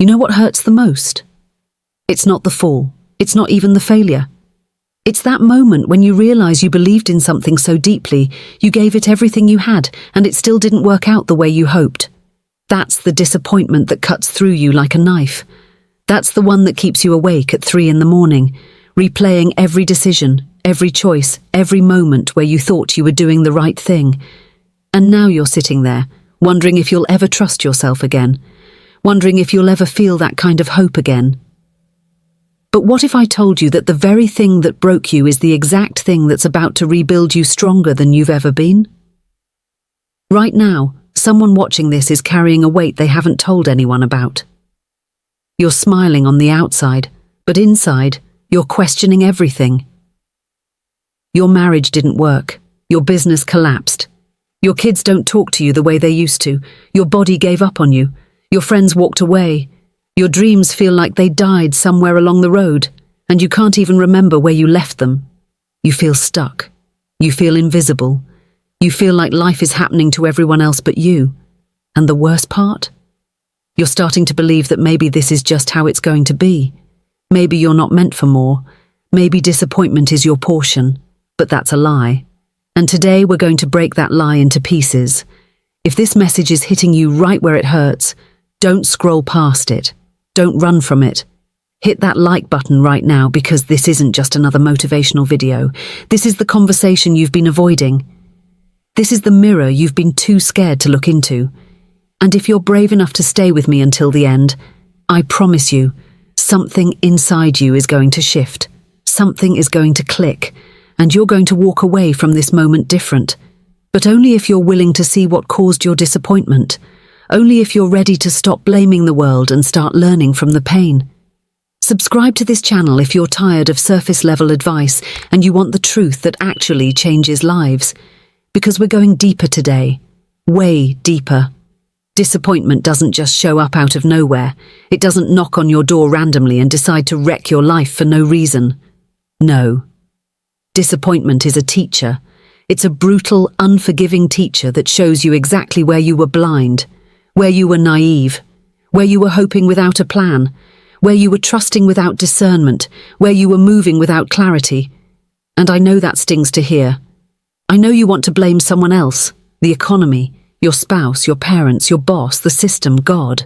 You know what hurts the most? It's not the fall. It's not even the failure. It's that moment when you realize you believed in something so deeply, you gave it everything you had, and it still didn't work out the way you hoped. That's the disappointment that cuts through you like a knife. That's the one that keeps you awake at 3 a.m, replaying every decision, every choice, every moment where you thought you were doing the right thing. And now you're sitting there, wondering if you'll ever trust yourself again, wondering if you'll ever feel that kind of hope again. But what if I told you that the very thing that broke you is the exact thing that's about to rebuild you stronger than you've ever been? Right now, someone watching this is carrying a weight they haven't told anyone about. You're smiling on the outside, but inside, you're questioning everything. Your marriage didn't work. Your business collapsed. Your kids don't talk to you the way they used to. Your body gave up on you. Your friends walked away. Your dreams feel like they died somewhere along the road, and you can't even remember where you left them. You feel stuck. You feel invisible. You feel like life is happening to everyone else but you. And the worst part? You're starting to believe that maybe this is just how it's going to be. Maybe you're not meant for more. Maybe disappointment is your portion. But that's a lie. And today we're going to break that lie into pieces. If this message is hitting you right where it hurts, don't scroll past it. Don't run from it. Hit that like button right now, because this isn't just another motivational video. This is the conversation you've been avoiding. This is the mirror you've been too scared to look into. And if you're brave enough to stay with me until the end, I promise you, something inside you is going to shift. Something is going to click, and you're going to walk away from this moment different. But only if you're willing to see what caused your disappointment. Only if you're ready to stop blaming the world and start learning from the pain. Subscribe to this channel if you're tired of surface-level advice and you want the truth that actually changes lives. Because we're going deeper today. Way deeper. Disappointment doesn't just show up out of nowhere. It doesn't knock on your door randomly and decide to wreck your life for no reason. No. Disappointment is a teacher. It's a brutal, unforgiving teacher that shows you exactly where you were blind, where you were naive, where you were hoping without a plan, where you were trusting without discernment, where you were moving without clarity. And I know that stings to hear. I know you want to blame someone else, the economy, your spouse, your parents, your boss, the system, God.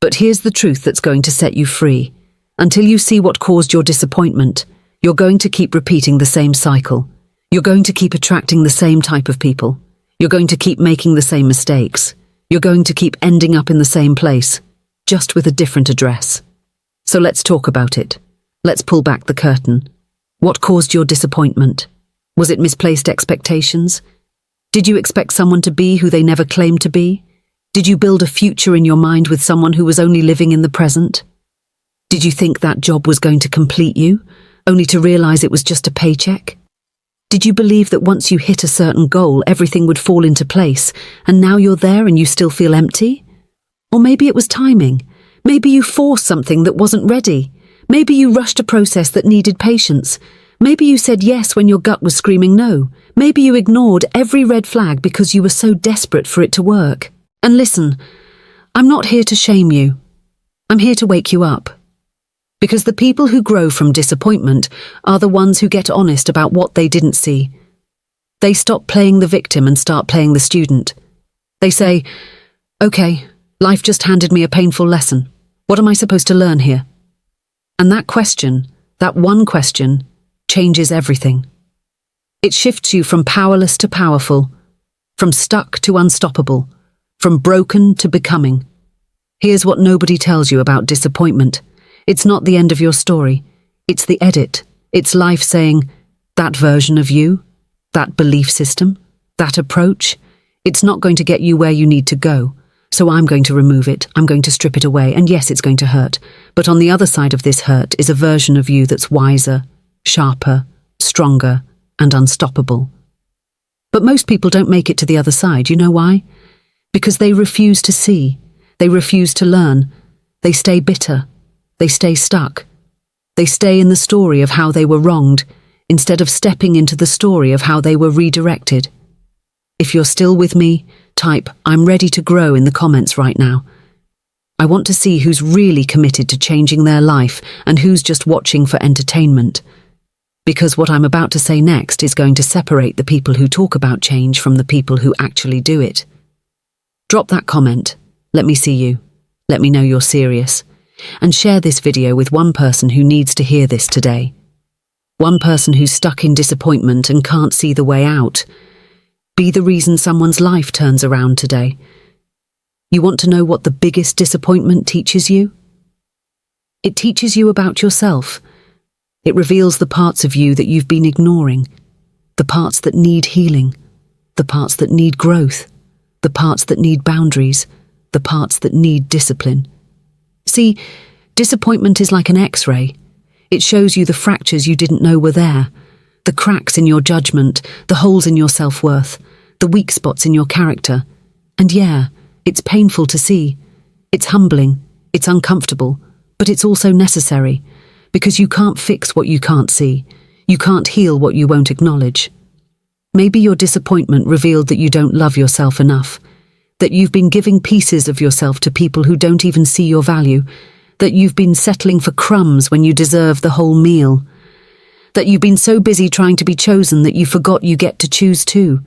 But here's the truth that's going to set you free. Until you see what caused your disappointment, you're going to keep repeating the same cycle. You're going to keep attracting the same type of people. You're going to keep making the same mistakes. You're going to keep ending up in the same place, just with a different address. So let's talk about it. Let's pull back the curtain. What caused your disappointment? Was it misplaced expectations? Did you expect someone to be who they never claimed to be? Did you build a future in your mind with someone who was only living in the present? Did you think that job was going to complete you, only to realize it was just a paycheck? Did you believe that once you hit a certain goal, everything would fall into place, and now you're there and you still feel empty? Or maybe it was timing. Maybe you forced something that wasn't ready. Maybe you rushed a process that needed patience. Maybe you said yes when your gut was screaming no. Maybe you ignored every red flag because you were so desperate for it to work. And listen, I'm not here to shame you. I'm here to wake you up. Because the people who grow from disappointment are the ones who get honest about what they didn't see. They stop playing the victim and start playing the student. They say, okay, life just handed me a painful lesson. What am I supposed to learn here? And that question, that one question, changes everything. It shifts you from powerless to powerful, from stuck to unstoppable, from broken to becoming. Here's what nobody tells you about disappointment. It's not the end of your story. It's the edit. It's life saying, that version of you, that belief system, that approach, it's not going to get you where you need to go. So I'm going to remove it. I'm going to strip it away. And yes, it's going to hurt. But on the other side of this hurt is a version of you that's wiser, sharper, stronger, and unstoppable. But most people don't make it to the other side. You know why? Because they refuse to see. They refuse to learn. They stay bitter. They stay stuck. They stay in the story of how they were wronged, instead of stepping into the story of how they were redirected. If you're still with me, type, I'm ready to grow in the comments right now. I want to see who's really committed to changing their life and who's just watching for entertainment. Because what I'm about to say next is going to separate the people who talk about change from the people who actually do it. Drop that comment. Let me see you. Let me know you're serious. And share this video with one person who needs to hear this today. One person who's stuck in disappointment and can't see the way out. Be the reason someone's life turns around today. You want to know what the biggest disappointment teaches you? It teaches you about yourself. It reveals the parts of you that you've been ignoring, the parts that need healing, the parts that need growth, the parts that need boundaries, the parts that need discipline. See, disappointment is like an X-ray. It shows you the fractures you didn't know were there, the cracks in your judgment, the holes in your self-worth, the weak spots in your character. And yeah, it's painful to see. It's humbling, it's uncomfortable, but it's also necessary, because you can't fix what you can't see. You can't heal what you won't acknowledge. Maybe your disappointment revealed that you don't love yourself enough, that you've been giving pieces of yourself to people who don't even see your value, that you've been settling for crumbs when you deserve the whole meal, that you've been so busy trying to be chosen that you forgot you get to choose too.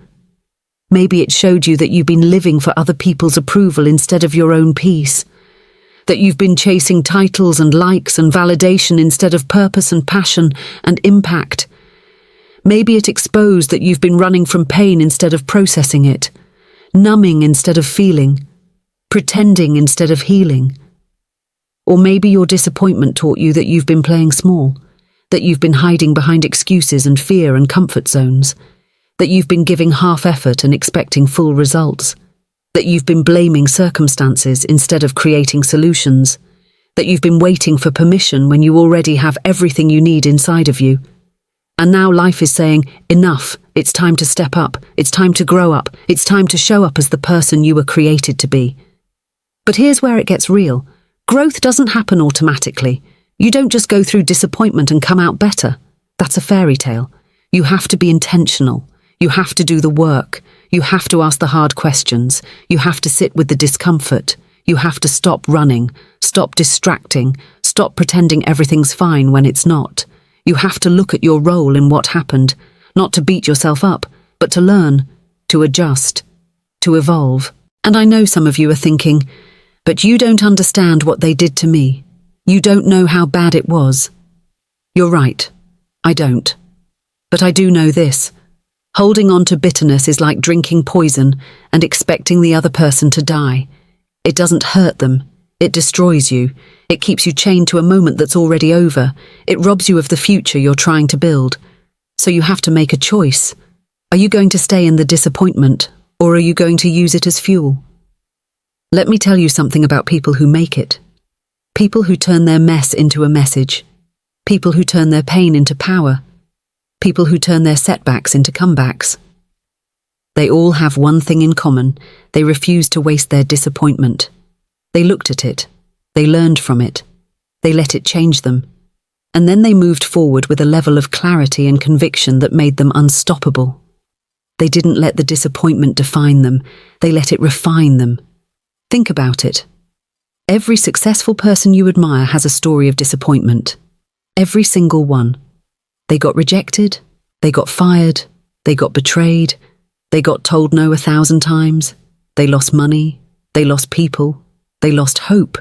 Maybe it showed you that you've been living for other people's approval instead of your own peace, that you've been chasing titles and likes and validation instead of purpose and passion and impact. Maybe it exposed that you've been running from pain instead of processing it, numbing instead of feeling, pretending instead of healing. Or maybe your disappointment taught you that you've been playing small, that you've been hiding behind excuses and fear and comfort zones, that you've been giving half effort and expecting full results, that you've been blaming circumstances instead of creating solutions, that you've been waiting for permission when you already have everything you need inside of you. And now life is saying, enough, it's time to step up, it's time to grow up, it's time to show up as the person you were created to be. But here's where it gets real. Growth doesn't happen automatically. You don't just go through disappointment and come out better. That's a fairy tale. You have to be intentional. You have to do the work. You have to ask the hard questions. You have to sit with the discomfort. You have to stop running, stop distracting, stop pretending everything's fine when it's not. You have to look at your role in what happened, not to beat yourself up, but to learn, to adjust, to evolve. And I know some of you are thinking, but you don't understand what they did to me. You don't know how bad it was. You're right. I don't. But I do know this. Holding on to bitterness is like drinking poison and expecting the other person to die. It doesn't hurt them. It destroys you. It keeps you chained to a moment that's already over. It robs you of the future you're trying to build. So you have to make a choice. Are you going to stay in the disappointment, or are you going to use it as fuel? Let me tell you something about people who make it. People who turn their mess into a message. People who turn their pain into power. People who turn their setbacks into comebacks. They all have one thing in common. They refuse to waste their disappointment. They looked at it. They learned from it. They let it change them. And then they moved forward with a level of clarity and conviction that made them unstoppable. They didn't let the disappointment define them. They let it refine them. Think about it. Every successful person you admire has a story of disappointment. Every single one. They got rejected, they got fired, they got betrayed, they got told no 1,000 times, they lost money, they lost people, they lost hope.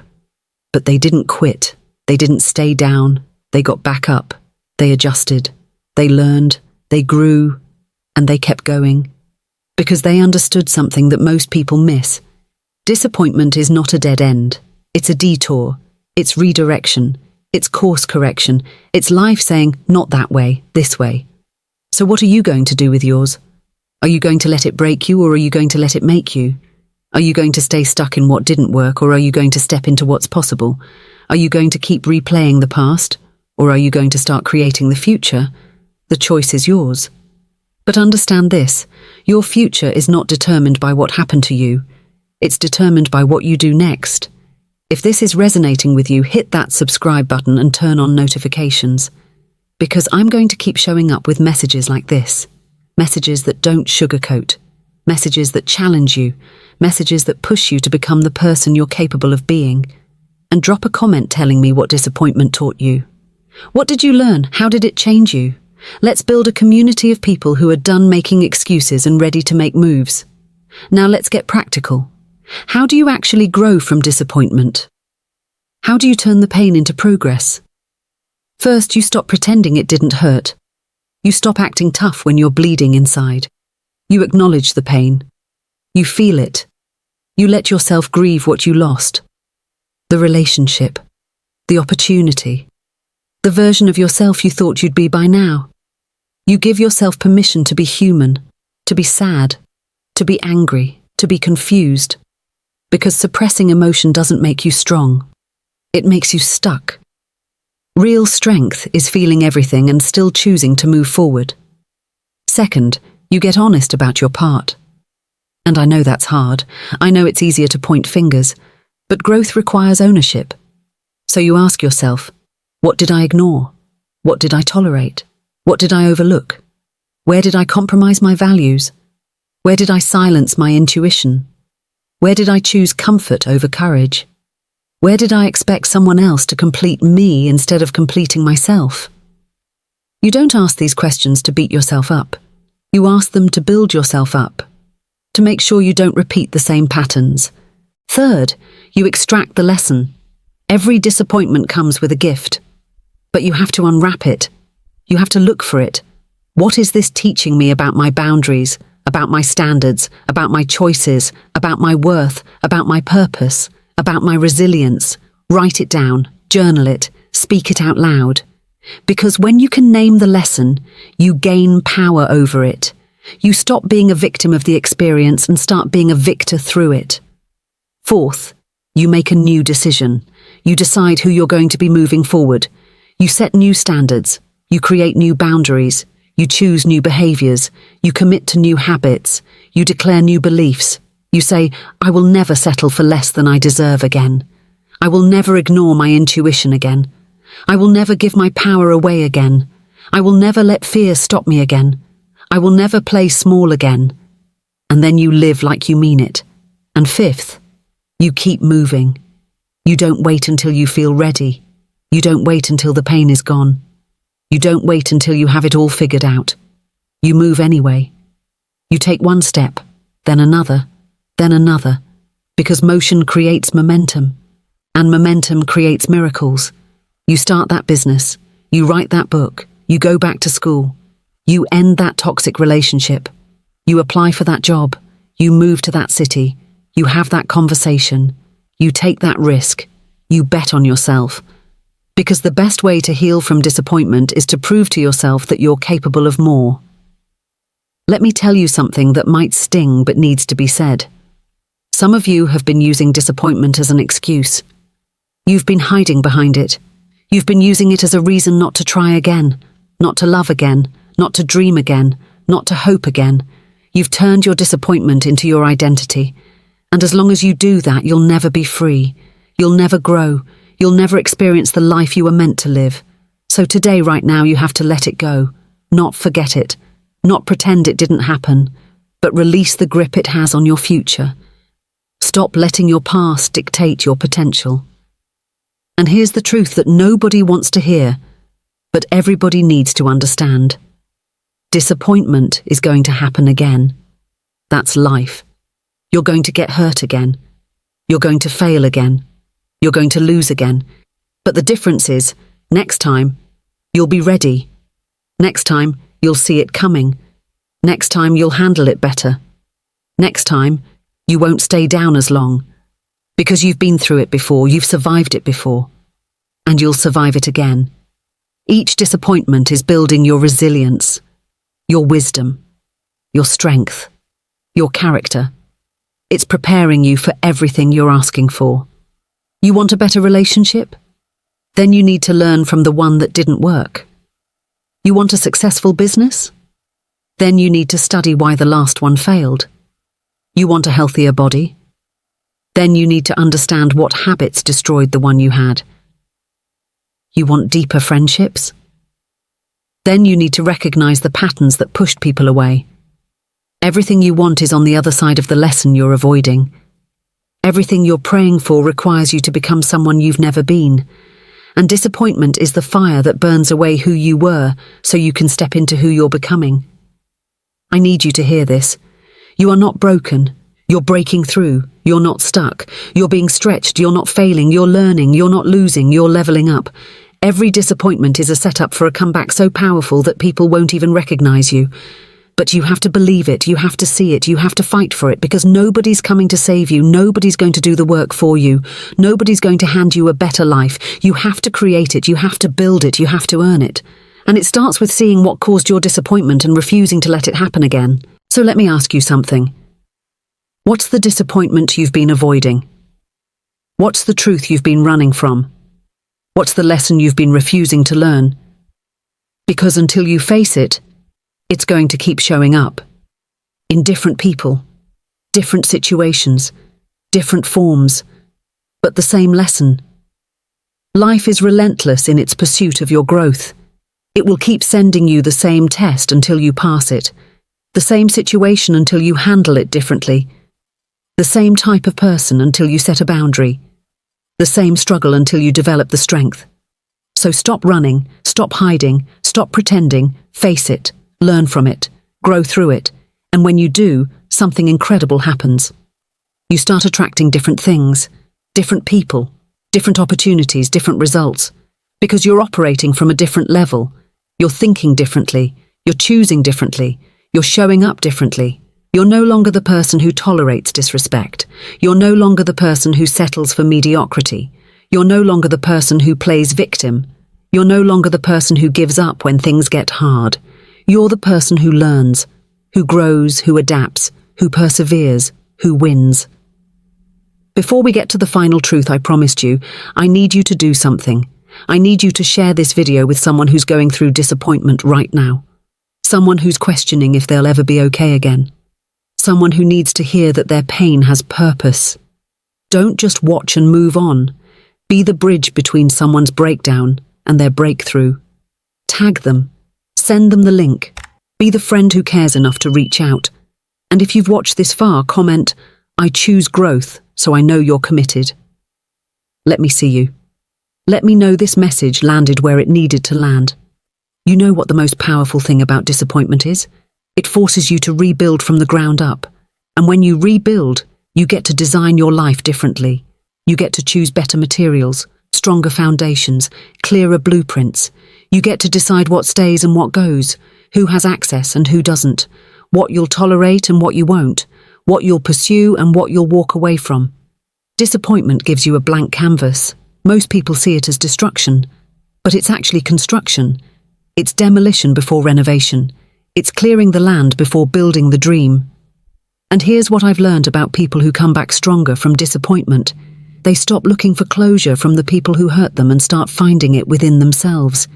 But they didn't quit, they didn't stay down, they got back up, they adjusted, they learned, they grew, and they kept going. Because they understood something that most people miss. Disappointment is not a dead end. It's a detour. It's redirection. It's course correction. It's life saying, not that way, this way. So what are you going to do with yours? Are you going to let it break you, or are you going to let it make you? Are you going to stay stuck in what didn't work, or are you going to step into what's possible? Are you going to keep replaying the past, or are you going to start creating the future? The choice is yours. But understand this, your future is not determined by what happened to you. It's determined by what you do next. If this is resonating with you, hit that subscribe button and turn on notifications. Because I'm going to keep showing up with messages like this. Messages that don't sugarcoat. Messages that challenge you. Messages that push you to become the person you're capable of being. and drop a comment telling me what disappointment taught you. What did you learn? How did it change you? Let's build a community of people who are done making excuses and ready to make moves. Now let's get practical. How do you actually grow from disappointment? How do you turn the pain into progress? First, you stop pretending it didn't hurt. You stop acting tough when you're bleeding inside. You acknowledge the pain. You feel it. You let yourself grieve what you lost. The relationship. The opportunity. The version of yourself you thought you'd be by now. You give yourself permission to be human, to be sad, to be angry, to be confused. Because suppressing emotion doesn't make you strong. It makes you stuck. Real strength is feeling everything and still choosing to move forward. Second, you get honest about your part. And I know that's hard. I know it's easier to point fingers, but growth requires ownership. So you ask yourself, what did I ignore? What did I tolerate? What did I overlook? Where did I compromise my values? Where did I silence my intuition? Where did I choose comfort over courage? Where did I expect someone else to complete me instead of completing myself? You don't ask these questions to beat yourself up. You ask them to build yourself up, to make sure you don't repeat the same patterns. Third, you extract the lesson. Every disappointment comes with a gift, but you have to unwrap it. You have to look for it. What is this teaching me about my boundaries, about my standards, about my choices, about my worth, about my purpose, about my resilience? Write it down, journal it, speak it out loud. Because when you can name the lesson, you gain power over it. You stop being a victim of the experience and start being a victor through it. Fourth, you make a new decision. You decide who you're going to be moving forward. You set new standards. You create new boundaries. You choose new behaviors. You commit to new habits. You declare new beliefs. You say, I will never settle for less than I deserve again. I will never ignore my intuition again. I will never give my power away again. I will never let fear stop me again. I will never play small again. And then you live like you mean it. And fifth, you keep moving. You don't wait until you feel ready. You don't wait until the pain is gone. You don't wait until you have it all figured out. You move anyway. You take one step, then another, because motion creates momentum, and momentum creates miracles. You start that business, you write that book, you go back to school, you end that toxic relationship, you apply for that job, you move to that city, you have that conversation, you take that risk, you bet on yourself. Because the best way to heal from disappointment is to prove to yourself that you're capable of more. Let me tell you something that might sting but needs to be said. Some of you have been using disappointment as an excuse. You've been hiding behind it. You've been using it as a reason not to try again, not to love again, not to dream again, not to hope again. You've turned your disappointment into your identity. And as long as you do that, you'll never be free. You'll never grow. You'll never experience the life you were meant to live. So today, right now, you have to let it go, not forget it, not pretend it didn't happen, but release the grip it has on your future. Stop letting your past dictate your potential. And here's the truth that nobody wants to hear, but everybody needs to understand. Disappointment is going to happen again. That's life. You're going to get hurt again. You're going to fail again. You're going to lose again. But the difference is, next time, you'll be ready. Next time, you'll see it coming. Next time, you'll handle it better. Next time, you won't stay down as long. Because you've been through it before, you've survived it before. And you'll survive it again. Each disappointment is building your resilience, your wisdom, your strength, your character. It's preparing you for everything you're asking for. You want a better relationship? Then you need to learn from the one that didn't work. You want a successful business? Then you need to study why the last one failed. You want a healthier body? Then you need to understand what habits destroyed the one you had. You want deeper friendships? Then you need to recognize the patterns that pushed people away. Everything you want is on the other side of the lesson you're avoiding. Everything you're praying for requires you to become someone you've never been. And disappointment is the fire that burns away who you were so you can step into who you're becoming. I need you to hear this. You are not broken. You're breaking through. You're not stuck. You're being stretched. You're not failing. You're learning. You're not losing. You're leveling up. Every disappointment is a setup for a comeback so powerful that people won't even recognize you. But you have to believe it. You have to see it. You have to fight for it, because nobody's coming to save you. Nobody's going to do the work for you. Nobody's going to hand you a better life. You have to create it. You have to build it. You have to earn it. And it starts with seeing what caused your disappointment and refusing to let it happen again. So let me ask you something. What's the disappointment you've been avoiding? What's the truth you've been running from? What's the lesson you've been refusing to learn? Because until you face it, it's going to keep showing up. In different people, different situations, different forms, but the same lesson. Life is relentless in its pursuit of your growth. It will keep sending you the same test until you pass it, the same situation until you handle it differently, the same type of person until you set a boundary, the same struggle until you develop the strength. So stop running, stop hiding, stop pretending, face it. Learn from it, grow through it, and when you do, something incredible happens. You start attracting different things, different people, different opportunities, different results, because you're operating from a different level. You're thinking differently, you're choosing differently, you're showing up differently. You're no longer the person who tolerates disrespect. You're no longer the person who settles for mediocrity. You're no longer the person who plays victim. You're no longer the person who gives up when things get hard. You're the person who learns, who grows, who adapts, who perseveres, who wins. Before we get to the final truth I promised you, I need you to do something. I need you to share this video with someone who's going through disappointment right now. Someone who's questioning if they'll ever be okay again. Someone who needs to hear that their pain has purpose. Don't just watch and move on. Be the bridge between someone's breakdown and their breakthrough. Tag them. Send them the link. Be the friend who cares enough to reach out. And if you've watched this far, comment, "I choose growth, so I know you're committed." Let me see you. Let me know this message landed where it needed to land. You know what the most powerful thing about disappointment is? It forces you to rebuild from the ground up. And when you rebuild, you get to design your life differently. You get to choose better materials, stronger foundations, clearer blueprints. You get to decide what stays and what goes, who has access and who doesn't, what you'll tolerate and what you won't, what you'll pursue and what you'll walk away from. Disappointment gives you a blank canvas. Most people see it as destruction, but it's actually construction. It's demolition before renovation. It's clearing the land before building the dream. And here's what I've learned about people who come back stronger from disappointment. They stop looking for closure from the people who hurt them and start finding it within themselves.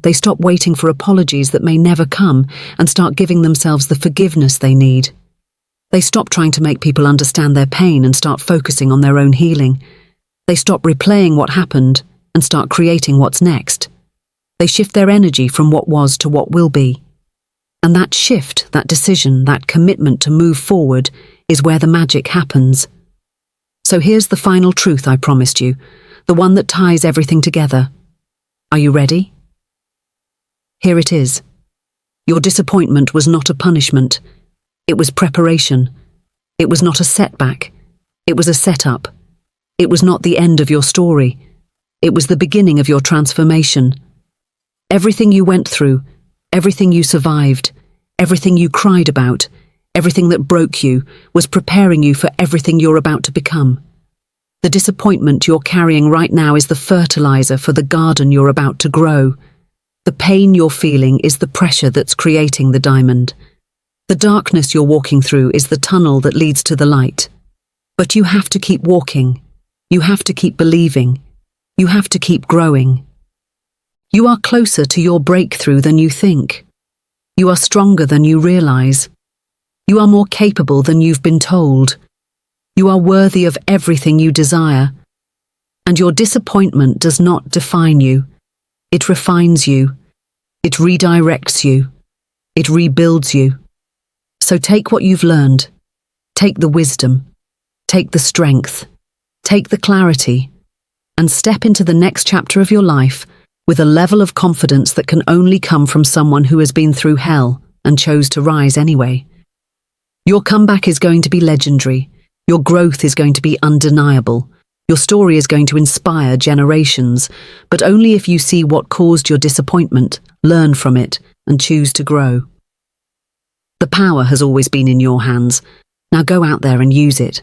They stop waiting for apologies that may never come and start giving themselves the forgiveness they need. They stop trying to make people understand their pain and start focusing on their own healing. They stop replaying what happened and start creating what's next. They shift their energy from what was to what will be. And that shift, that decision, that commitment to move forward is where the magic happens. So here's the final truth I promised you, the one that ties everything together. Are you ready? Here it is. Your disappointment was not a punishment. It was preparation. It was not a setback. It was a setup. It was not the end of your story. It was the beginning of your transformation. Everything you went through, everything you survived, everything you cried about, everything that broke you, was preparing you for everything you're about to become. The disappointment you're carrying right now is the fertilizer for the garden you're about to grow. The pain you're feeling is the pressure that's creating the diamond. The darkness you're walking through is the tunnel that leads to the light. But you have to keep walking. You have to keep believing. You have to keep growing. You are closer to your breakthrough than you think. You are stronger than you realize. You are more capable than you've been told. You are worthy of everything you desire. And your disappointment does not define you. It refines you. It redirects you. It rebuilds you. So take what you've learned. Take the wisdom. take the strength, take the clarity, and step into the next chapter of your life with a level of confidence that can only come from someone who has been through hell and chose to rise anyway. Your comeback is going to be legendary. Your growth is going to be undeniable. Your story is going to inspire generations, but only if you see what caused your disappointment, learn from it, and choose to grow. The power has always been in your hands. Now go out there and use it.